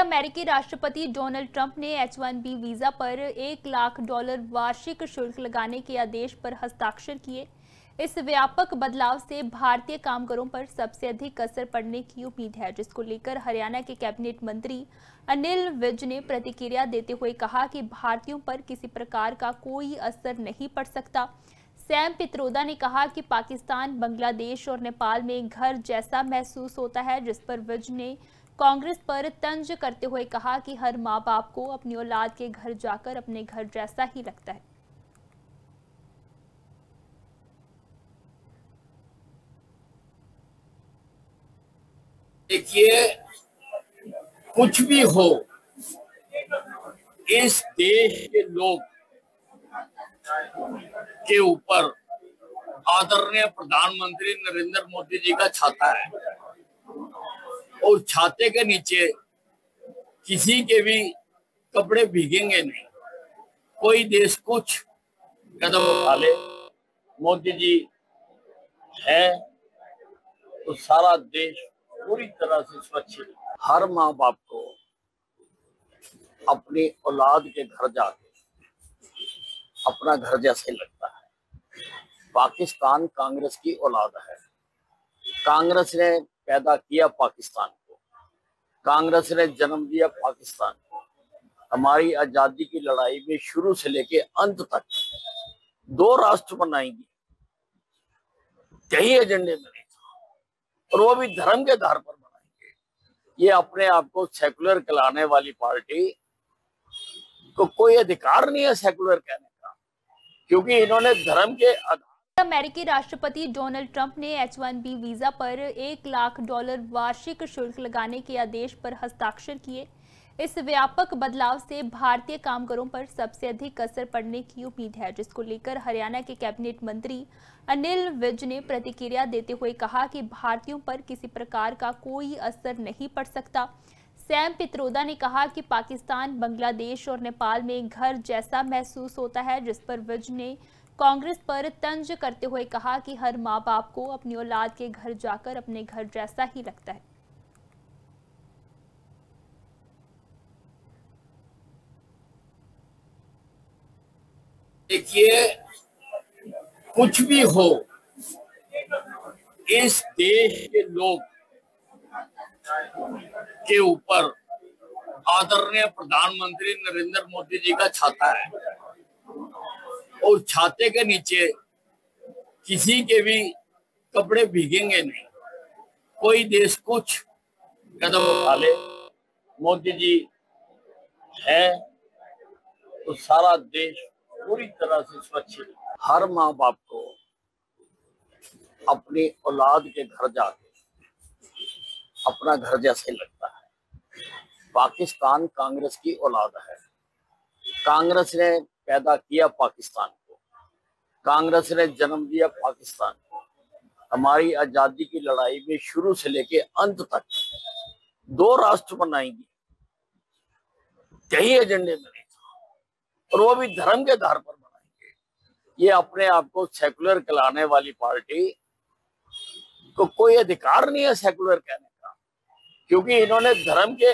अमेरिकी राष्ट्रपति Donald Trump ने H-1B वीजा पर $1 लाख वार्षिक शुल्क लगाने के आदेश पर हस्ताक्षर किए। इस व्यापक बदलाव से भारतीय कामगारों पर सबसे अधिक असर पड़ने की उम्मीद है, जिसको लेकर हरियाणा के कैबिनेट मंत्री अनिल विज ने प्रतिक्रिया देते हुए कहा कि भारतीयों पर किसी प्रकार का कोई असर नहीं पड़ सकता। सैम पित्रोदा ने कहा कि पाकिस्तान, बांग्लादेश और नेपाल में घर जैसा महसूस होता है, जिस पर विज ने कांग्रेस पर तंज करते हुए कहा कि हर माँ बाप को अपनी औलाद के घर जाकर अपने घर जैसा ही लगता है। देखिए, कुछ भी हो, इस देश के लोग के ऊपर आदरणीय प्रधानमंत्री नरेंद्र मोदी जी का छाता है और छाते के नीचे किसी के भी कपड़े भीगेंगे नहीं। कोई देश कुछ कदम उठा ले, मोदी जी है तो सारा देश पूरी तरह से सुरक्षित। हर माँ बाप को अपनी औलाद के घर जाके अपना घर जैसे लगता है। पाकिस्तान कांग्रेस की औलाद है। कांग्रेस ने पैदा किया पाकिस्तान को, कांग्रेस ने जन्म दिया पाकिस्तान को। हमारी आजादी की लड़ाई में शुरू से लेके अंत तक 2 राष्ट्र बनाएंगे, यही एजेंडे में नहीं था, और वो भी धर्म के आधार पर बनाएंगे। ये अपने आप को सेकुलर कहलाने वाली पार्टी को कोई अधिकार नहीं है सेकुलर कहने का, क्योंकि इन्होंने धर्म के अमेरिकी राष्ट्रपति डोनाल्ड ट्रंप ने H-1B वीजा पर $1 लाख वार्षिक शुल्क लगाने के आदेश पर हस्ताक्षर किए। इस व्यापक बदलाव से भारतीय कामगारों पर सबसे अधिक असर पड़ने की उम्मीद है, जिसको लेकर हरियाणा के कैबिनेट मंत्री अनिल विज ने प्रतिक्रिया देते हुए कहा कि भारतीयों पर किसी प्रकार का कोई असर नहीं पड़ सकता। सैम पित्रोदा ने कहा कि पाकिस्तान, बांग्लादेश और नेपाल में घर जैसा महसूस होता है, जिस पर विज ने कांग्रेस पर तंज करते हुए कहा कि हर माँ बाप को अपनी औलाद के घर जाकर अपने घर जैसा ही लगता है। देखिए, कुछ भी हो, इस देश के लोग के ऊपर आदरणीय प्रधानमंत्री नरेंद्र मोदी जी का छाता है और छाते के नीचे किसी के भी कपड़े भीगेंगे नहीं। कोई देश कुछ कदम उठा ले, मोदी जी है तो सारा देश पूरी तरह से सुरक्षित। हर माँ बाप को अपनी औलाद के घर जाके अपना घर जैसे लगता है। पाकिस्तान कांग्रेस की औलाद है। कांग्रेस ने पैदा किया पाकिस्तान को, कांग्रेस ने जन्म दिया पाकिस्तान को। हमारी आजादी की लड़ाई में शुरू से लेके अंत तक 2 राष्ट्र बनाएंगे, यही एजेंडे में नहीं था, और वो भी धर्म के आधार पर बनाएंगे। ये अपने आप को सेकुलर कहलाने वाली पार्टी को कोई अधिकार नहीं है सेकुलर कहने का, क्योंकि इन्होंने धर्म के